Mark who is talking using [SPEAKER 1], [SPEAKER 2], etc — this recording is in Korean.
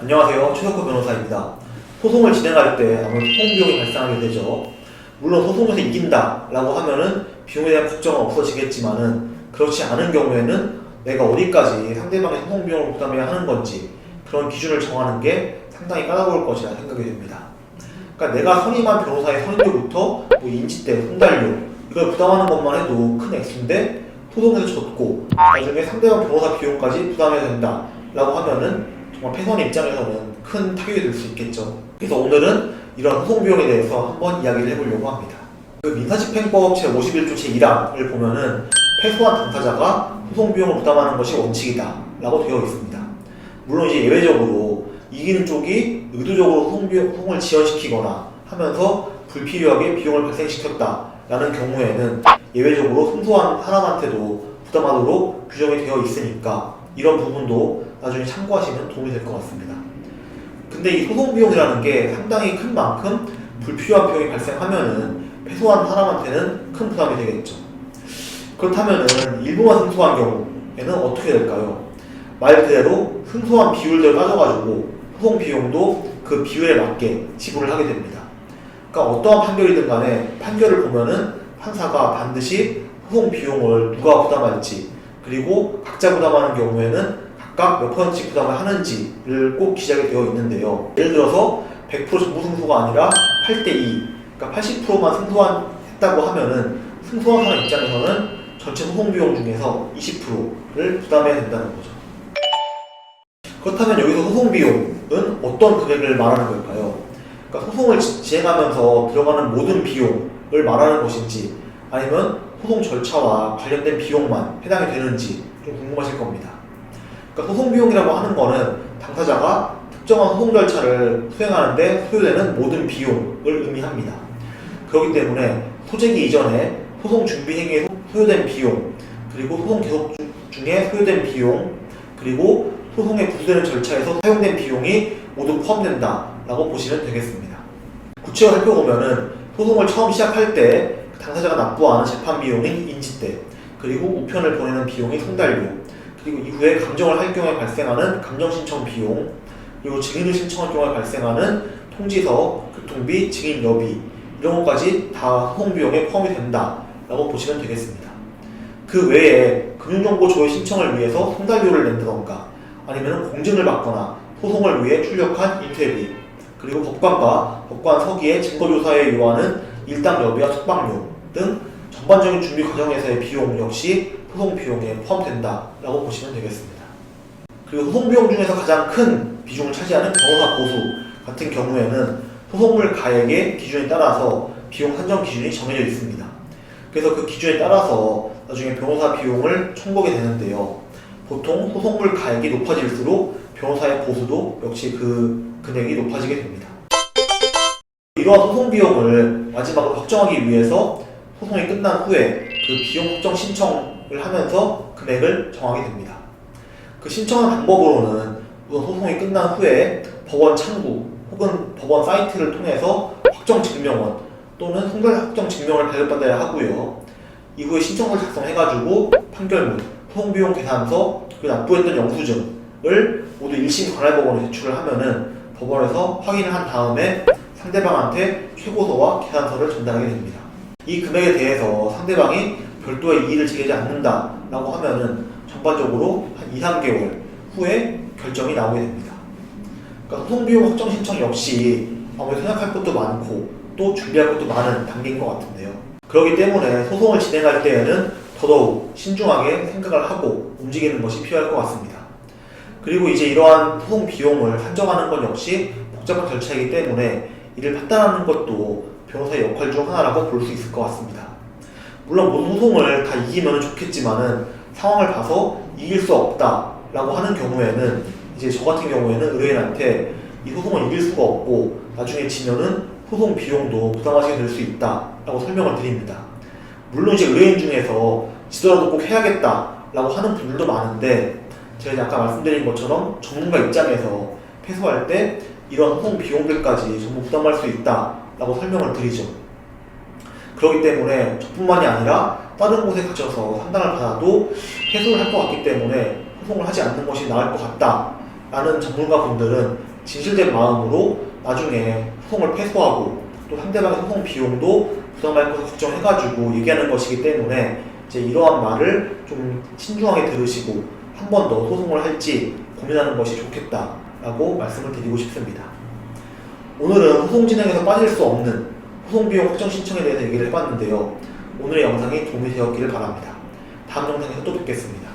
[SPEAKER 1] 안녕하세요. 최석호 변호사입니다. 소송을 진행할 때 아무래도 소송 비용이 발생하게 되죠. 물론 소송에서 이긴다라고 하면은 비용에 대한 걱정은 없어지겠지만은 그렇지 않은 경우에는 내가 어디까지 상대방의 소송 비용을 부담해야 하는 건지 그런 기준을 정하는 게 상당히 까다로울 것이라 생각이 됩니다. 그러니까 내가 선임한 변호사의 선임료부터 인지대, 송달료 이걸 부담하는 것만 해도 큰 액수인데 소송에서 졌고 나중에 상대방 변호사 비용까지 부담해야 된다라고 하면은 정말 패선 입장에서는 큰 타격이 될 수 있겠죠. 그래서 오늘은 이런 소송 비용에 대해서 한번 이야기를 해보려고 합니다. 그 민사집행법 제51조 제1항을 보면은 패소한 당사자가 소송 비용을 부담하는 것이 원칙이다 라고 되어 있습니다. 물론 이제 예외적으로 이기는 쪽이 의도적으로 소송을 지연시키거나 하면서 불필요하게 비용을 발생시켰다 라는 경우에는 예외적으로 승소한 사람한테도 부담하도록 규정이 되어 있으니까 이런 부분도 나중에 참고하시면 도움이 될 것 같습니다. 근데 이 소송 비용이라는 게 상당히 큰 만큼 불필요한 비용이 발생하면은 패소한 사람한테는 큰 부담이 되겠죠. 그렇다면은 일부만 승소한 경우에는 어떻게 될까요? 말 그대로 승소한 비율대로 따져가지고 소송 비용도 그 비율에 맞게 지불을 하게 됩니다. 그러니까 어떠한 판결이든 간에 판결을 보면은 판사가 반드시 소송 비용을 누가 부담할지 그리고 각자 부담하는 경우에는 각각 몇 %씩 부담을 하는지를 꼭 기재하게 되어 있는데요. 예를 들어서 100% 전부 승소가 아니라 8대2, 그러니까 80%만 승소했다고 하면은 승소한 사람 입장에서는 전체 소송 비용 중에서 20%를 부담해야 된다는 거죠. 그렇다면 여기서 소송 비용은 어떤 금액을 말하는 걸까요? 그러니까 소송을 진행하면서 들어가는 모든 비용을 말하는 것인지 아니면 소송 절차와 관련된 비용만 해당이 되는지 좀 궁금하실 겁니다. 그러니까 소송 비용이라고 하는 거는 당사자가 특정한 소송 절차를 수행하는데 소요되는 모든 비용을 의미합니다. 그렇기 때문에 소재기 이전에 소송 준비 행위에 소요된 비용, 그리고 소송 계속 중에 소요된 비용, 그리고 소송에 부수되는 절차에서 사용된 비용이 모두 포함된다라고 보시면 되겠습니다. 구체적으로 살펴보면은 소송을 처음 시작할 때 당사자가 납부하는 재판 비용인 인지대, 그리고 우편을 보내는 비용이 송달료, 그리고 이후에 감정을 할 경우에 발생하는 감정 신청 비용, 그리고 증인을 신청할 경우에 발생하는 통지서, 교통비, 증인 여비 이런 것까지 다 소송 비용에 포함이 된다라고 보시면 되겠습니다. 그 외에 금융정보 조회 신청을 위해서 송달료를 낸다던가 아니면 공증을 받거나 소송을 위해 출력한 인쇄비, 그리고 법관과 법관 서기의 증거조사에 요하는 일당 여비와 숙박료 등 전반적인 준비 과정에서의 비용 역시 소송 비용에 포함된다라고 보시면 되겠습니다. 그리고 소송 비용 중에서 가장 큰 비중을 차지하는 변호사 보수 같은 경우에는 소송물 가액의 기준에 따라서 비용 산정 기준이 정해져 있습니다. 그래서 그 기준에 따라서 나중에 변호사 비용을 청구하게 되는데요. 보통 소송물 가액이 높아질수록 변호사의 보수도 역시 그 금액이 높아지게 됩니다. 이러한 소송 비용을 마지막으로 확정하기 위해서 소송이 끝난 후에 그 비용 확정 신청을 하면서 금액을 정하게 됩니다. 그 신청한 방법으로는 우선 소송이 끝난 후에 법원 창구 혹은 법원 사이트를 통해서 확정증명원 또는 송달 확정증명을 발급받아야 하고요. 이후에 신청서를 작성해가지고 판결문, 소송비용 계산서, 그리고 납부했던 영수증을 모두 1심 관할법원에 제출을 하면은 법원에서 확인을 한 다음에 상대방한테 최고서와 계산서를 전달하게 됩니다. 이 금액에 대해서 상대방이 별도의 이의를 제기하지 않는다라고 하면은 전반적으로 한 2~3개월 후에 결정이 나오게 됩니다. 그러니까 소송비용 확정 신청 역시 아무래도 생각할 것도 많고 또 준비할 것도 많은 단계인 것 같은데요. 그렇기 때문에 소송을 진행할 때에는 더더욱 신중하게 생각을 하고 움직이는 것이 필요할 것 같습니다. 그리고 이제 이러한 소송 비용을 산정하는 것 역시 복잡한 절차이기 때문에 이를 판단하는 것도 변호사의 역할 중 하나라고 볼 수 있을 것 같습니다. 물론 모든 소송을 다 이기면 좋겠지만은 상황을 봐서 이길 수 없다라고 하는 경우에는 이제 저 같은 경우에는 의뢰인한테 이 소송을 이길 수가 없고 나중에 지면은 소송 비용도 부담하시게 될 수 있다라고 설명을 드립니다. 물론 이제 의뢰인 중에서 지더라도 꼭 해야겠다라고 하는 분들도 많은데 제가 아까 말씀드린 것처럼 전문가 입장에서 패소할 때 이런 소송 비용들까지 전부 부담할 수 있다라고 설명을 드리죠. 그렇기 때문에 저뿐만이 아니라 다른 곳에 가셔서 상담을 받아도 패소를 할 것 같기 때문에 소송을 하지 않는 것이 나을 것 같다라는 전문가분들은 진실된 마음으로 나중에 소송을 패소하고 또 상대방의 소송 비용도 부담할 것을 걱정해가지고 얘기하는 것이기 때문에 이제 이러한 말을 좀 신중하게 들으시고 한 번 더 소송을 할지 고민하는 것이 좋겠다라고 말씀을 드리고 싶습니다. 오늘은 소송 진행에서 빠질 수 없는 소송 비용 확정 신청에 대해서 얘기를 해봤는데요. 오늘의 영상이 도움이 되었기를 바랍니다. 다음 영상에서 또 뵙겠습니다.